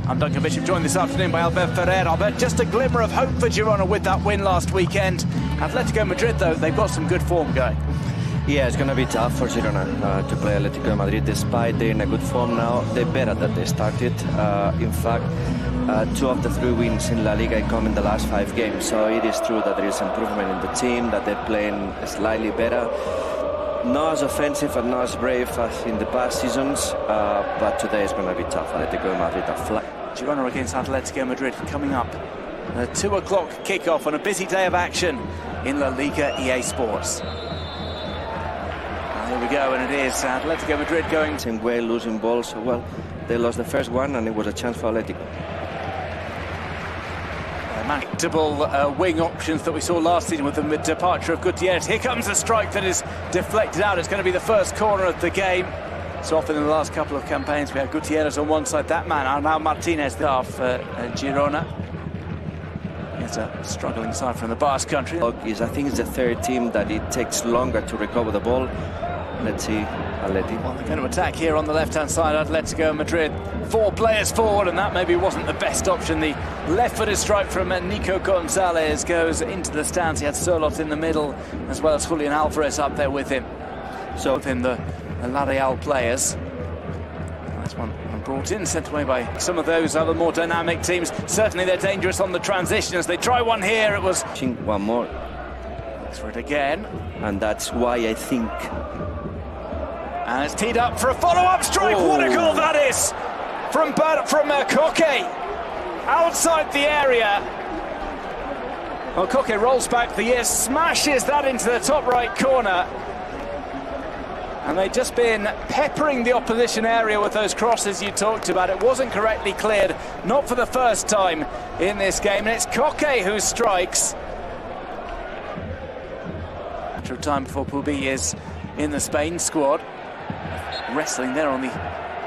I'm Duncan Bishop, joined this afternoon by Albert Ferrer. Albert, just a glimmer of hope for Girona with that win last weekend. Atletico Madrid, though, they've got some good form going. Yeah, it's going to be tough for Girona to play Atletico Madrid, despite they're in a good form now. They're better than they started. In fact, 2 of the 3 wins in Laliga come in the last 5 games. So it is true that there is improvement in the team, that they're playing slightly better. Not as offensive and not as brave as in the past seasons, but today is going to be tough. Atletico Madrid are flat. Girona against Atletico Madrid coming up. A 2 o'clock kickoff on a busy day of action in Laliga EA Sports. Here we go, and it is Atletico Madrid going. Same way, losing balls. So, well, they lost the first one, and it was a chance for Atletico. Predictable wing options that we saw last season with the departure of Gutierrez. Here comes a strike that is deflected out. It's going to be the first corner of the game. So often in the last couple of campaigns we had Gutierrez on one side, that man, now Martinez, the half Girona. It's a struggling side from the Basque country. I think it's the 3rd team that it takes longer to recover the ball. Let's see, Atleti. Well, they're going to attack here on the left-hand side, Atletico Madrid. 4 players forward, and that maybe wasn't the best option. The left-footed strike from Nico Gonzalez goes into the stands. He had Sørloth in the middle, as well as Julian Alvarez up there with him. So within the Laliga players. Nice one brought in, sent away by some of those other more dynamic teams. Certainly they're dangerous on the transition. As they try one here, it was... One more. Thanks for it again. And that's why I think... And it's teed up for a follow-up strike. Oh. What a goal that is! From Koke. Outside the area. Well, Koke rolls back the ears, smashes that into the top right corner. And they've just been peppering the opposition area with those crosses you talked about. It wasn't correctly cleared, not for the first time in this game. And it's Koke who strikes. After a time before Pubi is in the Spain squad. Wrestling there on the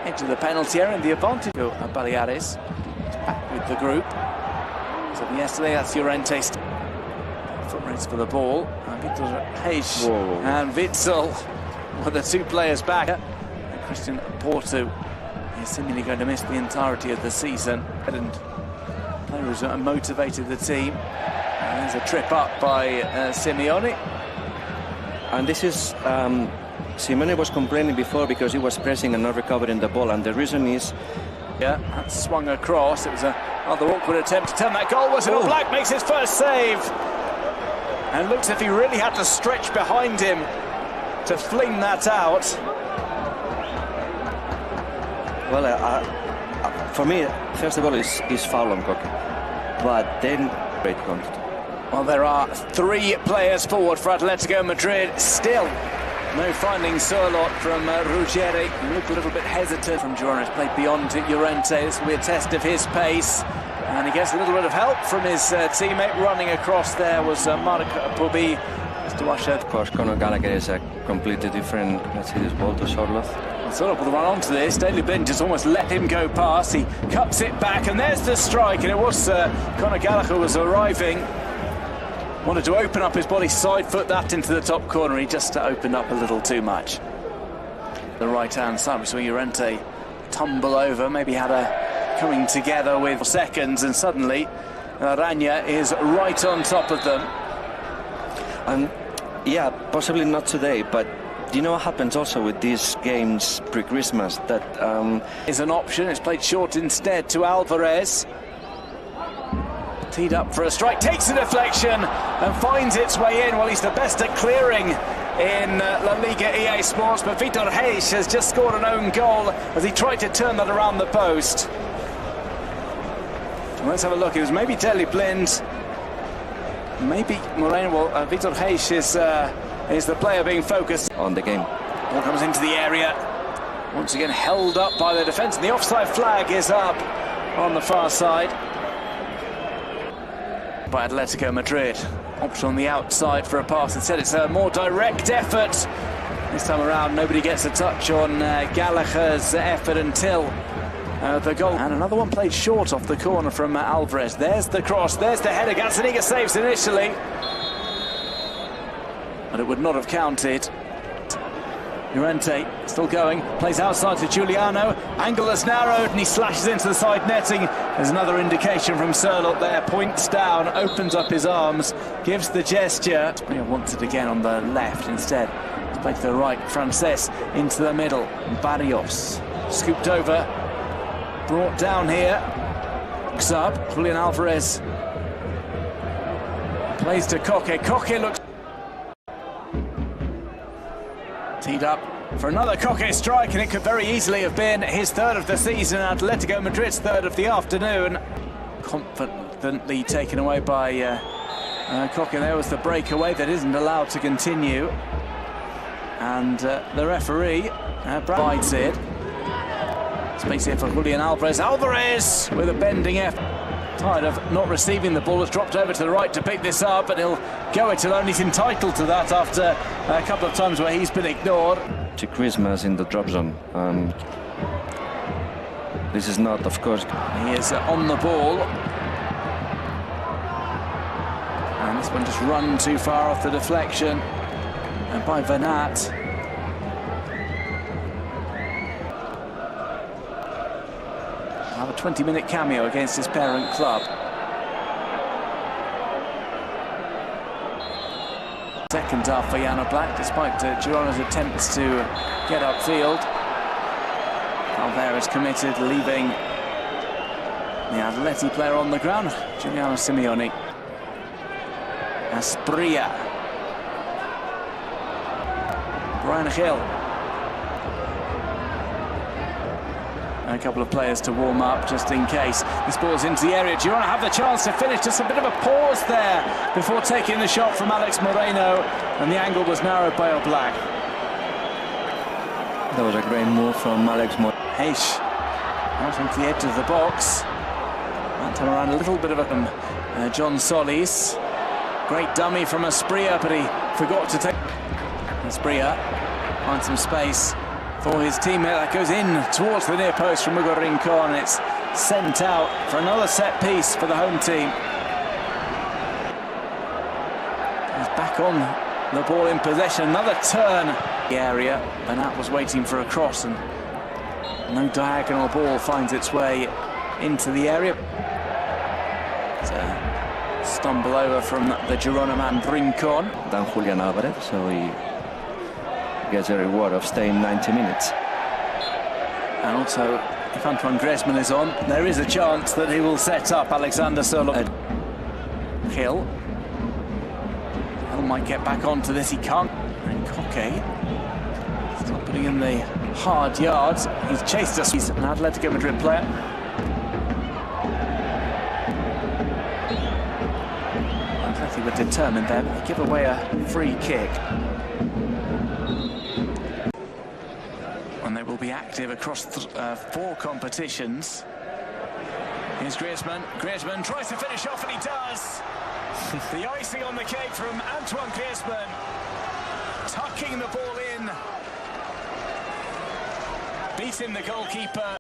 edge of the penalty area, and the advantage of Baleares. Back with the group. So yesterday, that's Llorente's foot race for the ball. Vítor Reis and Witsel were the 2 players back. And Christian Porto is seemingly going to miss the entirety of the season. And players motivated the team. And there's a trip up by Simeone. And this is... Simeone was complaining before because he was pressing and not recovering the ball, and the reason is... Yeah, that swung across. It was another awkward attempt to turn that goal. Black makes his first save. And it looks as if he really had to stretch behind him to fling that out. Well, for me, first of all, is foul on Koke. But then, great contact. Well, there are 3 players forward for Atletico Madrid. Still no finding Sørloth from Ruggeri. He looked a little bit hesitant from Girona. He's played beyond Llorente. This will be a test of his pace. And he gets a little bit of help from his teammate. Running across there was Marc Pubi. Of course, Conor Gallagher is a completely different, let's see this ball to Sørloth. Sørloth will run onto this. Daley Blind just almost let him go past. He cuts it back, and there's the strike. And it was Conor Gallagher who was arriving. Wanted to open up his body, side foot that into the top corner. He just opened up a little too much. The right-hand side, we saw Llorente tumble over, maybe had a coming together with seconds, and suddenly Aranya is right on top of them. And yeah, possibly not today, but do you know what happens also with these games pre-Christmas? That is an option. It's played short instead to Alvarez. Teed up for a strike, takes a deflection and finds its way in. Well, he's the best at clearing in La Liga EA Sports, but Vítor Reis has just scored an own goal as he tried to turn that around the post. Let's have a look. It was maybe Daley Blind, maybe Moreno. Well, Vítor Reis is the player being focused on the game. Ball comes into the area, once again held up by the defence, and the offside flag is up on the far side by Atletico Madrid. Option on the outside for a pass. Instead, it's a more direct effort. This time around, nobody gets a touch on Gallagher's effort until the goal. And another one played short off the corner from Alvarez. There's the cross, there's the header. Gazzaniga saves initially, but it would not have counted. Llorente still going, plays outside to Giuliano, angle that's narrowed and he slashes into the side netting. There's another indication from Sörloth there, points down, opens up his arms, gives the gesture. He wants it again on the left instead. It's played to the right, Frances into the middle, Barrios scooped over, brought down here, looks up, Julian Alvarez plays to Koke, Koke looks teed up for another Koke strike, and it could very easily have been his third of the season, Atletico Madrid's third of the afternoon. Confidently taken away by Koke. There was the breakaway that isn't allowed to continue, and the referee provides it. Space here for Julian Alvarez. Alvarez with a bending effort. Tired of not receiving the ball, has dropped over to the right to pick this up, but he'll go it alone. He's entitled to that after a couple of times where he's been ignored. To Christmas in the drop zone. This is not, of course. He is on the ball. And this one just run too far off the deflection. And by Vanat. Have a 20-minute cameo against his parent club. Second half for Jan Oblak, despite Girona's attempts to get upfield. Alvarez committed, leaving the Atleti player on the ground, Giuliano Simeone. Asprilla. Brian Hill. A couple of players to warm up just in case. This ball's into the area. Girona have the chance to finish. Just a bit of a pause there before taking the shot from Alex Moreno, and the angle was narrowed by Oblak. That was a great move from Alex Moreno. Heish out onto the edge of the box. That time around a little bit of a John Solis. Great dummy from Asprilla, but he forgot to take. Asprilla finds some space for his teammate. That goes in towards the near post from Hugo Rincon. It's sent out for another set piece for the home team. He's back on the ball in possession. Another turn. The area. Vanat was waiting for a cross, and no diagonal ball finds its way into the area. It's a stumble over from the Girona man Rincon. Than Julian Alvarez, so he gets a reward of staying 90 minutes. And also, if Antoine Griezmann is on, there is a chance that he will set up Alexander Sörloth. Hill might get back onto this, he can't. And Koke still putting in the hard yards. He's chased us. He's an Atletico Madrid player. Atleti were determined there, but they give away a free kick. And they will be active across 4 competitions. Here's Griezmann. Griezmann tries to finish off, and he does. The icing on the cake from Antoine Griezmann, tucking the ball in, beating the goalkeeper.